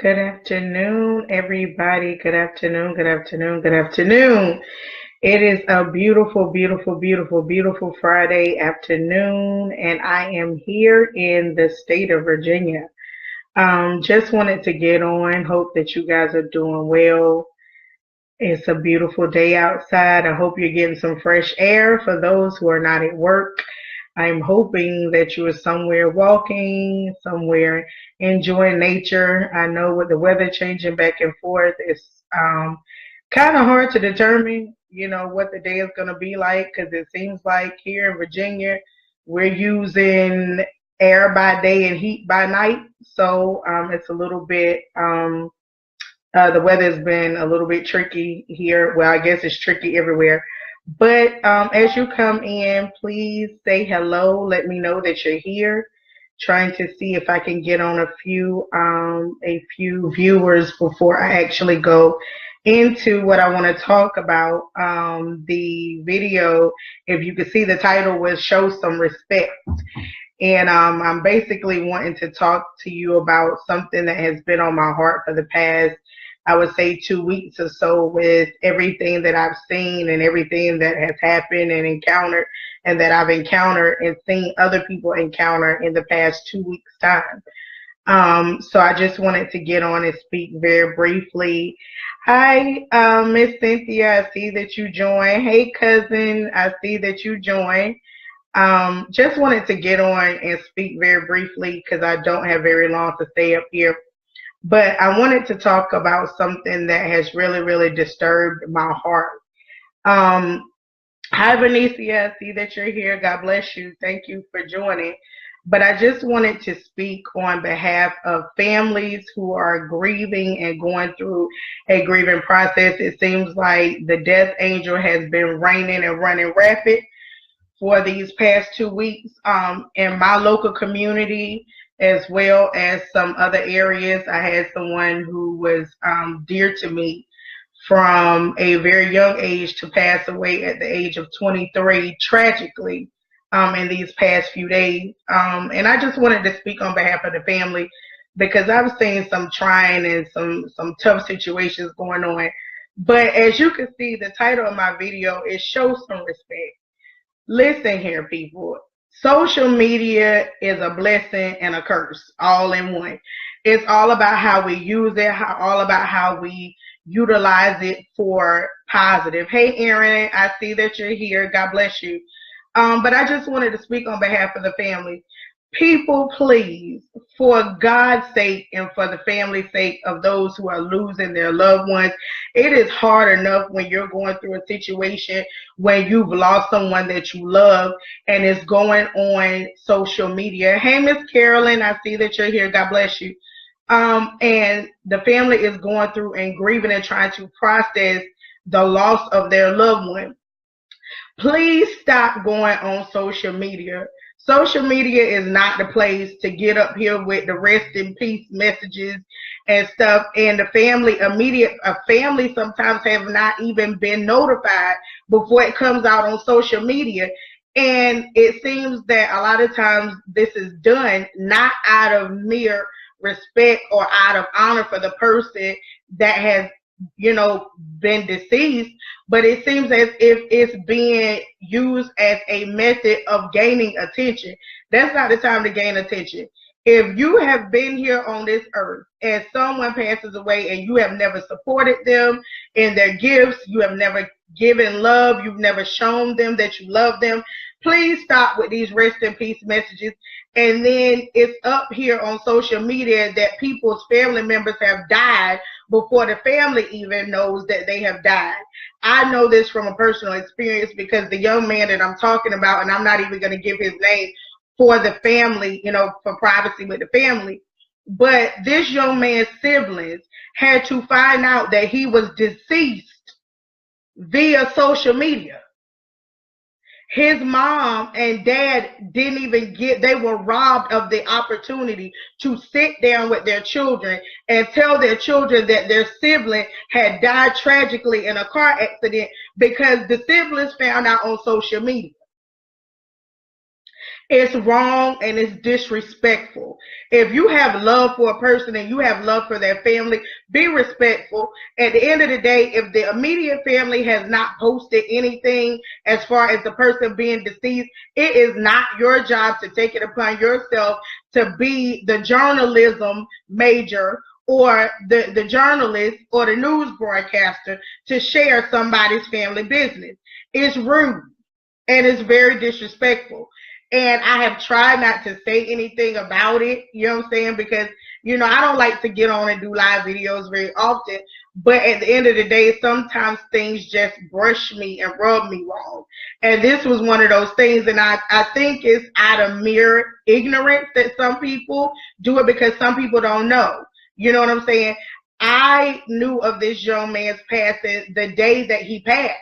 Good afternoon, everybody. Good afternoon, good afternoon, good afternoon. It is a beautiful, beautiful, beautiful, beautiful Friday afternoon, and I am here in the state of Virginia. Just wanted to get on. Hope that you guys are doing well. It's a beautiful day outside. I hope you're getting some fresh air for those who are not at work. I'm hoping that you are somewhere walking, somewhere enjoying nature. I know with the weather changing back and forth, it's kind of hard to determine, what the day is going to be like because it seems like here in Virginia, we're using air by day and heat by night. So it's a little bit the weather's been a little bit tricky here. Well, I guess it's tricky everywhere. But as you come in, please say hello. Let me know that you're here. Trying to see if I can get on a few viewers before I actually go into what I want to talk about. The video, if you could see, the title was "Show Some Respect." And I'm basically wanting to talk to you about something that has been on my heart for the past, I would say, 2 weeks or so, with everything that I've seen and everything that has happened and encountered, and that I've encountered and seen other people encounter in the past 2 weeks' time. So I just wanted to get on and speak very briefly. Hi, Miss Cynthia. I see that you joined. Hey, cousin. I see that you joined. Just wanted to get on and speak very briefly because I don't have very long to stay up here. But I wanted to talk about something that has really, really disturbed my heart. Um, Hi, Benicia. I see that you're here. God bless you. Thank you for joining. But I just wanted to speak on behalf of families who are grieving and going through a grieving process. It seems like the death angel has been raining and running rapid for these past 2 weeks in my local community, as well as some other areas. I had someone who was dear to me from a very young age to pass away at the age of 23, tragically, in these past few days. And I just wanted to speak on behalf of the family because I've seen some trying and some tough situations going on. But as you can see, the title of my video is "Show Some Respect." Listen here, people. Social media is a blessing and a curse all in one. It's all about how we use it, all about how we utilize it for positive. Hey, Aaron, I see that you're here. God bless you. But I just wanted to speak on behalf of the family. People, please, for God's sake and for the family's sake of those who are losing their loved ones, it is hard enough when you're going through a situation when you've lost someone that you love and it's going on social media. Hey, Miss Carolyn, I see that you're here. God bless you. And the family is going through and grieving and trying to process the loss of their loved one. Please stop going on social media. Social media is not the place to get up here with the rest in peace messages and stuff. And the family, a family sometimes have not even been notified before it comes out on social media. And it seems that a lot of times this is done not out of mere respect or out of honor for the person that has, been deceased, but it seems as if it's being used as a method of gaining attention. That's not the time to gain attention. If you have been here on this earth and someone passes away and you have never supported them in their gifts, you have never given love, you've never shown them that you love them, please stop with these rest in peace messages. And then it's up here on social media that people's family members have died before the family even knows that they have died. I know this from a personal experience because the young man that I'm talking about, and I'm not even going to give his name for the family, for privacy with the family, but this young man's siblings had to find out that he was deceased via social media. His mom and dad didn't even they were robbed of the opportunity to sit down with their children and tell their children that their sibling had died tragically in a car accident because the siblings found out on social media. It's wrong and it's disrespectful. If you have love for a person and you have love for their family, be respectful. At the end of the day, if the immediate family has not posted anything as far as the person being deceased, it is not your job to take it upon yourself to be the journalism major or the journalist or the news broadcaster to share somebody's family business. It's rude and it's very disrespectful. And I have tried not to say anything about it, you know what I'm saying? Because, I don't like to get on and do live videos very often. But at the end of the day, sometimes things just brush me and rub me wrong. And this was one of those things. And I think it's out of mere ignorance that some people do it because some people don't know. You know what I'm saying? I knew of this young man's passing the day that he passed.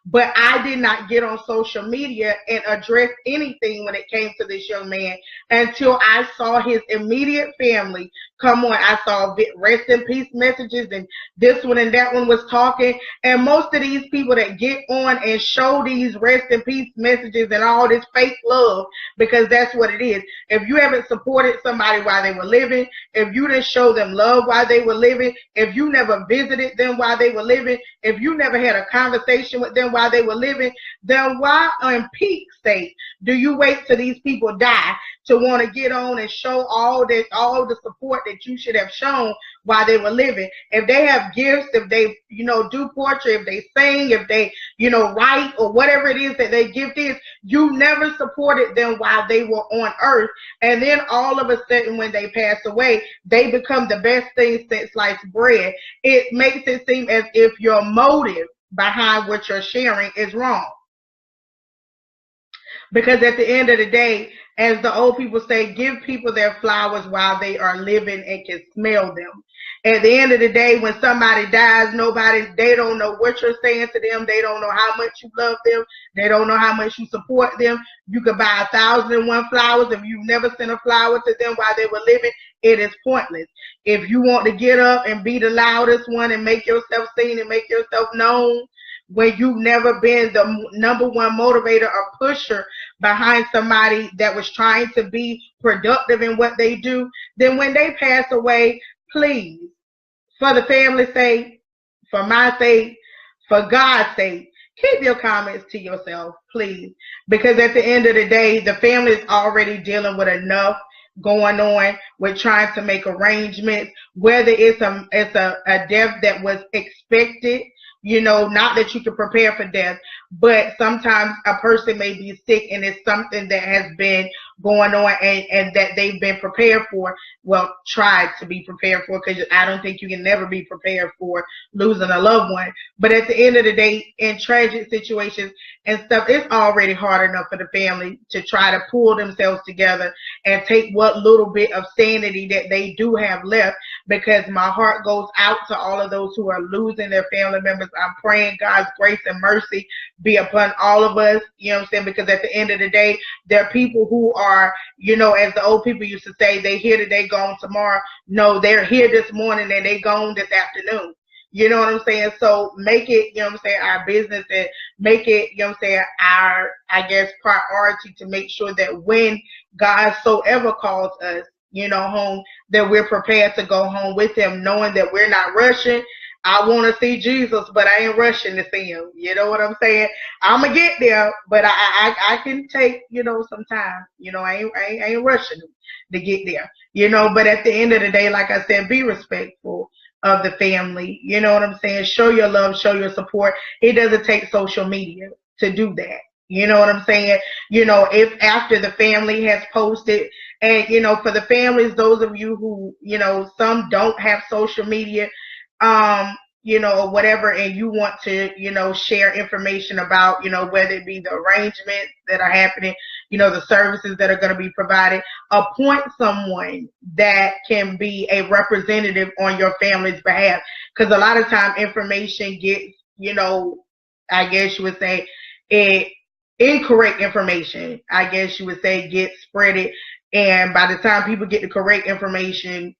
But I did not get on social media and address anything when it came to this young man until I saw his immediate family come on. I saw rest in peace messages and this one and that one was talking. And most of these people that get on and show these rest in peace messages and all this fake love, because that's what it is. If you haven't supported somebody while they were living, if you didn't show them love while they were living, if you never visited them while they were living, if you never had a conversation with them while they were living, then why on peak state do you wait till these people die to want to get on and show all the support that you should have shown while they were living? If they have gifts, if they, do poetry, if they sing, if they, write or whatever it is that their gift is, you never supported them while they were on earth. And then all of a sudden when they pass away, they become the best thing since sliced bread. It makes it seem as if your motive behind what you're sharing is wrong. Because at the end of the day, as the old people say, give people their flowers while they are living and can smell them. At the end of the day, when somebody dies, they don't know what you're saying to them. They don't know how much you love them. They don't know how much you support them. You could buy 1,001 flowers. If you've never sent a flower to them while they were living, it is pointless. If you want to get up and be the loudest one and make yourself seen and make yourself known, when you've never been the number one motivator or pusher behind somebody that was trying to be productive in what they do, then when they pass away, please, for the family's sake, for my sake, for God's sake, keep your comments to yourself, please. Because at the end of the day, the family is already dealing with enough going on with trying to make arrangements, whether it's a death that was expected, not that you can prepare for death, but sometimes a person may be sick and it's something that has been going on and that they've been prepared for. Well, tried to be prepared for, because I don't think you can never be prepared for losing a loved one. But at the end of the day, in tragic situations and stuff, it's already hard enough for the family to try to pull themselves together and take what little bit of sanity that they do have left, because my heart goes out to all of those who are losing their family members. I'm praying God's grace and mercy be upon all of us, you know what I'm saying? Because at the end of the day, there are people who are, as the old people used to say, they here today, gone tomorrow. No, they're here this morning and they gone this afternoon. You know what I'm saying? So make it, our business, and make it, our, priority to make sure that when God so ever calls us, home, that we're prepared to go home with him, knowing that we're not rushing. I want to see Jesus, but I ain't rushing to see him. You know what I'm saying? I'm going to get there, but I can take, some time. I ain't rushing to get there. But at the end of the day, like I said, be respectful of the family. You know what I'm saying? Show your love, show your support. It doesn't take social media to do that. You know what I'm saying? If after the family has posted, and, for the families, those of you who, some don't have social media, or whatever, and you want to, share information about, whether it be the arrangements that are happening, the services that are going to be provided, appoint someone that can be a representative on your family's behalf. Because a lot of time information gets, I guess you would say, incorrect information, I guess you would say, gets spreaded. And by the time people get the correct information,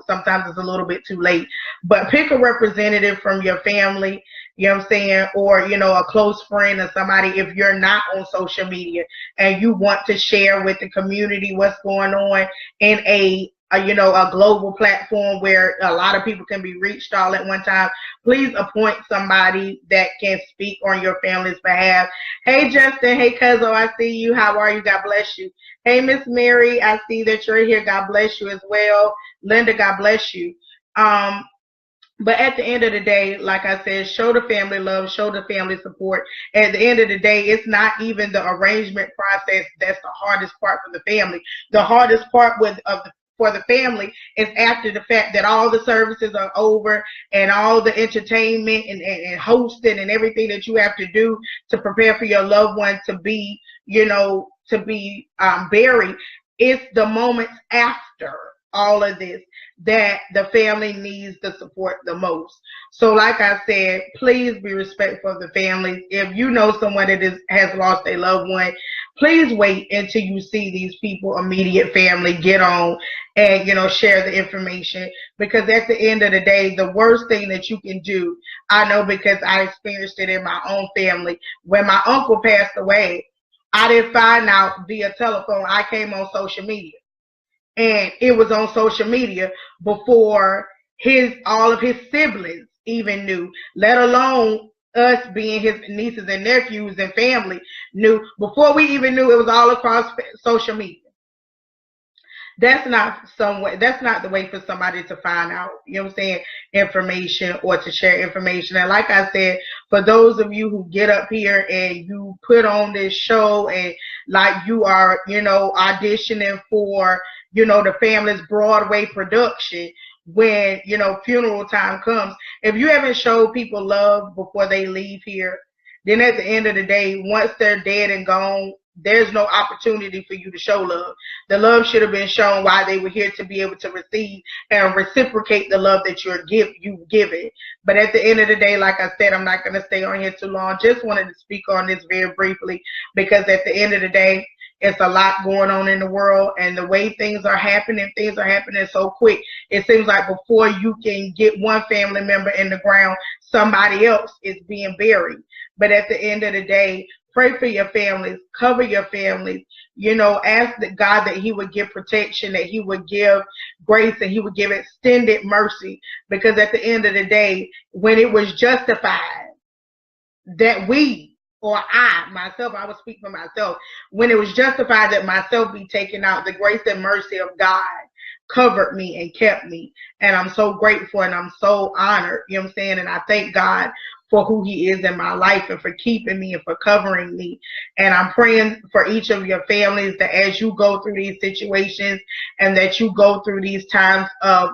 sometimes it's a little bit too late. But pick a representative from your family, you know what I'm saying, or, you know, a close friend or somebody, if you're not on social media and you want to share with the community what's going on in you know, a global platform where a lot of people can be reached all at one time, please appoint somebody that can speak on your family's behalf. Hey, Justin. Hey, Cuzzo. I see you. How are you? God bless you. Hey, Miss Mary. I see that you're here. God bless you as well. Linda, God bless you. But at the end of the day, like I said, show the family love, show the family support. At the end of the day, it's not even the arrangement process that's the hardest part for the family. The hardest part for the family is after the fact that all the services are over and all the entertainment and hosting and everything that you have to do to prepare for your loved one to be, you know, to be buried. It's the moments after all of this that the family needs the support the most. So like I said, please be respectful of the families. If you know someone that has lost a loved one, please wait until you see these people, immediate family, get on and, you know, share the information. Because at the end of the day, the worst thing that you can do, I know because I experienced it in my own family. When my uncle passed away, I didn't find out via telephone. I came on social media. And it was on social media before all of his siblings even knew, let alone us being his nieces and nephews and family knew. Before we even knew, it was all across social media. That's not the way for somebody to find out, you know what I'm saying, information or to share information. And like I said, for those of you who get up here and you put on this show and like you are, you know, auditioning for, you know, the family's Broadway production, when, you know, funeral time comes, if you haven't showed people love before they leave here, then at the end of the day, once they're dead and gone, there's no opportunity for you to show love. The love should have been shown while they were here to be able to receive and reciprocate the love that you've given. But at the end of the day, like I said, I'm not going to stay on here too long. Just wanted to speak on this very briefly because at the end of the day, it's a lot going on in the world, and the way things are happening so quick. It seems like before you can get one family member in the ground, somebody else is being buried. But at the end of the day, pray for your families, cover your families, you know, ask God that he would give protection, that he would give grace, and he would give extended mercy. Because at the end of the day, when it was justified that I will speak for myself, when it was justified that myself be taken out, the grace and mercy of God covered me and kept me. And I'm so grateful and I'm so honored, you know what I'm saying? And I thank God for who he is in my life and for keeping me and for covering me. And I'm praying for each of your families that as you go through these situations and that you go through these times of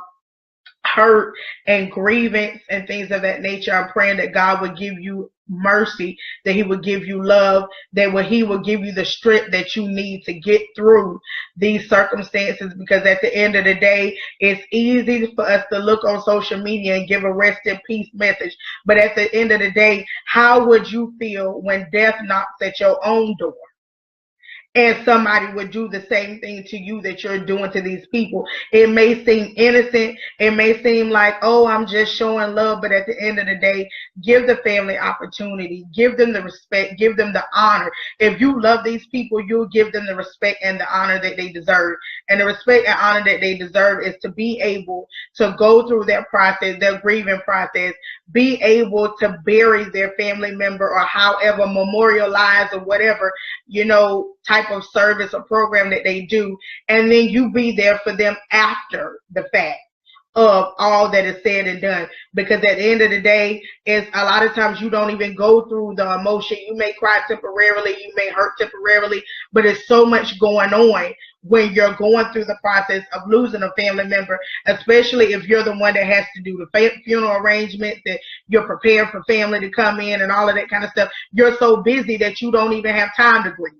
hurt and grievance and things of that nature, I'm praying that God would give you mercy, that he would give you love, that he will give you the strength that you need to get through these circumstances. Because at the end of the day, it's easy for us to look on social media and give a rest in peace message, but at the end of the day, how would you feel when death knocks at your own door and somebody would do the same thing to you that you're doing to these people? It may seem innocent. It may seem like, oh, I'm just showing love. But at the end of the day, give the family opportunity. Give them the respect. Give them the honor. If you love these people, you'll give them the respect and the honor that they deserve. And the respect and honor that they deserve is to be able to go through that process, their grieving process, be able to bury their family member or however, memorialize or whatever, you know, type of service or program that they do, and then you be there for them after the fact of all that is said and done. Because at the end of the day, it's a lot of times you don't even go through the emotion. You may cry temporarily, you may hurt temporarily, but it's so much going on when you're going through the process of losing a family member, especially if you're the one that has to do the funeral arrangements, that you're prepared for family to come in and all of that kind of stuff. You're so busy that you don't even have time to grieve.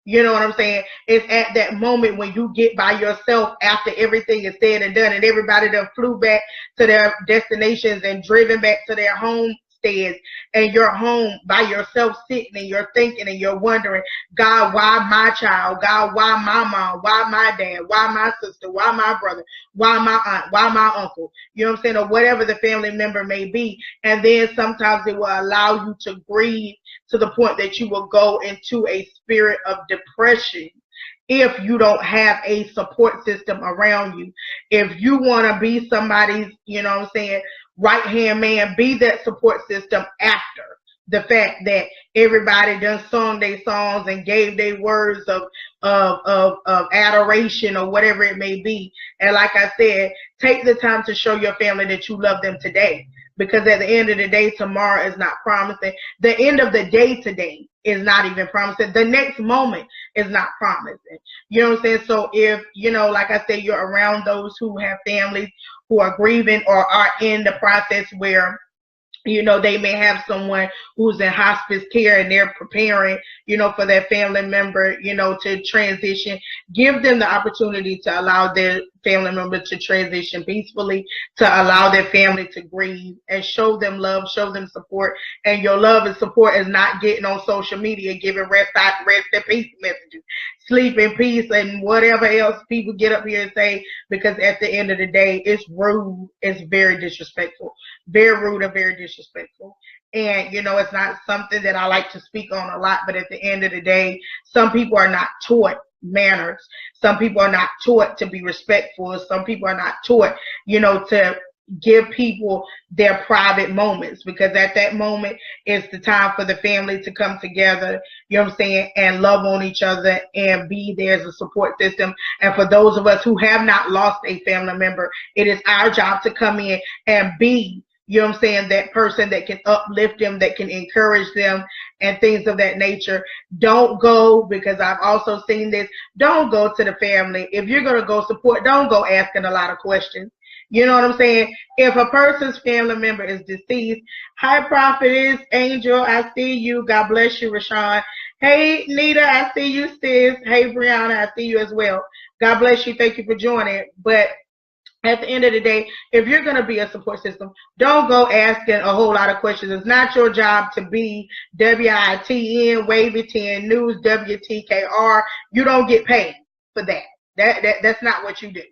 You know what I'm saying? It's at that moment when you get by yourself after everything is said and done and everybody done flew back to their destinations and driven back to their home homesteads and you're home by yourself sitting and you're thinking and you're wondering, God, why my child? God, why my mom? Why my dad? Why my sister? Why my brother? Why my aunt? Why my uncle? You know what I'm saying? Or whatever the family member may be. And then sometimes it will allow you to grieve to the point that you will go into a spirit of depression if you don't have a support system around you. If you want to be somebody's, you know what I'm saying, right hand man, be that support system after the fact that everybody done sung their songs and gave their words of adoration or whatever it may be. And like I said, take the time to show your family that you love them today. Because at the end of the day, tomorrow is not promising. The end of the day today is not even promising. The next moment is not promising. You know what I'm saying? So if, you know, like I said, you're around those who have families who are grieving or are in the process where, you know, they may have someone who's in hospice care and they're preparing, you know, for their family member, you know, to transition. Give them the opportunity to allow their family member to transition peacefully, to allow their family to grieve, and show them love, show them support. And your love and support is not getting on social media, giving rest in peace messages, sleep in peace, and whatever else people get up here and say, because at the end of the day, it's rude. It's very disrespectful. Very rude and very disrespectful. And, you know, it's not something that I like to speak on a lot, but at the end of the day, some people are not taught manners. Some people are not taught to be respectful. Some people are not taught, you know, to give people their private moments, because at that moment it's the time for the family to come together, you know what I'm saying, and love on each other and be there as a support system. And for those of us who have not lost a family member, it is our job to come in and be, you know what I'm saying, that person that can uplift them, that can encourage them, and things of that nature. Don't go, because I've also seen this, don't go to the family. If you're going to go support, don't go asking a lot of questions. You know what I'm saying? If a person's family member is deceased, hi, Prophetess Angel, I see you. God bless you, Rashawn. Hey, Nita, I see you, sis. Hey, Brianna, I see you as well. God bless you. Thank you for joining. But at the end of the day, if you're going to be a support system, don't go asking a whole lot of questions. It's not your job to be WITN, Wavy 10 News, WTKR. You don't get paid for that. That's not what you do.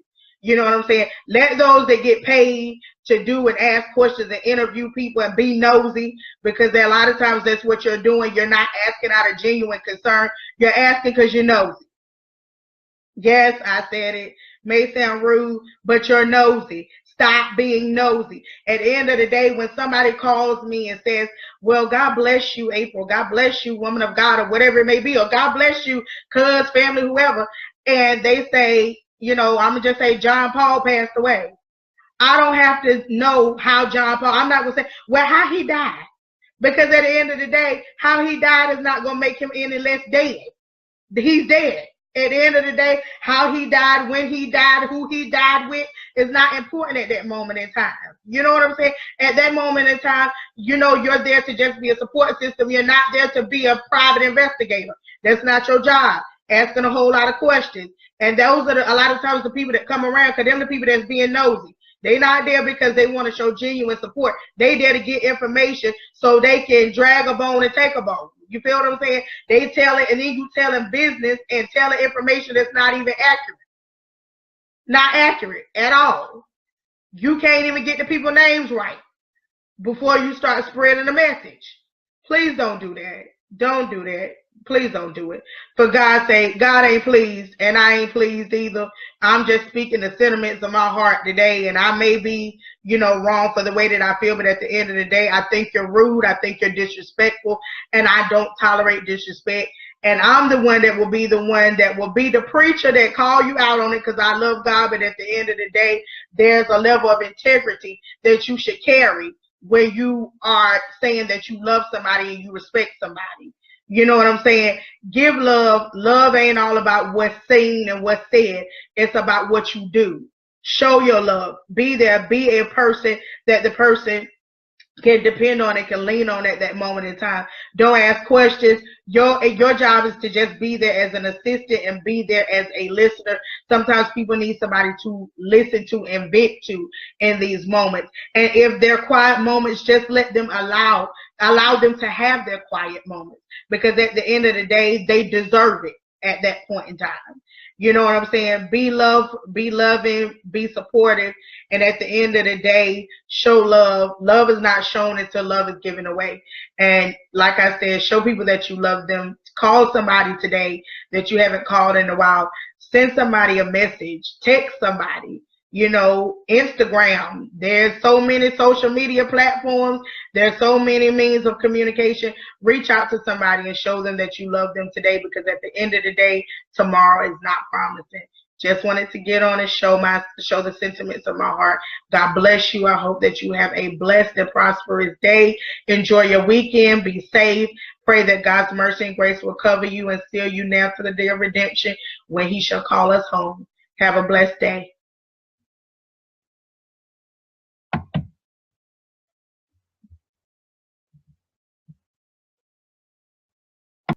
You know what I'm saying? Let those that get paid to do and ask questions and interview people and be nosy, because a lot of times that's what you're doing. You're not asking out of genuine concern. You're asking because you're nosy. Yes, I said it. May sound rude, but you're nosy. Stop being nosy. At the end of the day, when somebody calls me and says, well, God bless you, April, God bless you, woman of God, or whatever it may be, or God bless you, cuz, family, whoever, and they say, you know, I'm going to just say John Paul passed away. I don't have to know how John Paul, I'm not going to say, well, how he died. Because at the end of the day, how he died is not going to make him any less dead. He's dead. At the end of the day, how he died, when he died, who he died with is not important at that moment in time. You know what I'm saying? At that moment in time, you know, you're there to just be a support system. You're not there to be a private investigator. That's not your job. Asking a whole lot of questions. And those are a lot of times the people that come around, because they're the people that's being nosy. They're not there because they want to show genuine support. They there to get information so they can drag a bone and take a bone. You feel what I'm saying? They tell it, and then you tell them business and tell information that's not even accurate. Not accurate at all. You can't even get the people's names right before you start spreading the message. Please don't do that. Don't do that. Please don't do it. For God's sake, God ain't pleased, and I ain't pleased either. I'm just speaking the sentiments of my heart today, and I may be, you know, wrong for the way that I feel, but at the end of the day, I think you're rude, I think you're disrespectful, and I don't tolerate disrespect. And I'm the one that will be the preacher that call you out on it, because I love God, but at the end of the day, there's a level of integrity that you should carry when you are saying that you love somebody and you respect somebody. You know what I'm saying? Give love. Love ain't all about what's seen and what's said. It's about what you do. Show your love. Be there. Be a person that the person can depend on it, can lean on at that moment in time. Don't ask questions. Your job is to just be there as an assistant and be there as a listener. Sometimes people need somebody to listen to and vent to in these moments. And if they're quiet moments, just let them allow them to have their quiet moments, because at the end of the day, they deserve it at that point in time. You know what I'm saying? Be loving, be supportive, and at the end of the day, show love. Love is not shown until love is given away. And like I said, show people that you love them. Call somebody today that you haven't called in a while. Send somebody a message. Text somebody. You know, Instagram. There's so many social media platforms. There's so many means of communication. Reach out to somebody and show them that you love them today, because at the end of the day, tomorrow is not promising. Just wanted to get on and show the sentiments of my heart. God bless you. I hope that you have a blessed and prosperous day. Enjoy your weekend. Be safe. Pray that God's mercy and grace will cover you and seal you now to the day of redemption, when he shall call us home. Have a blessed day.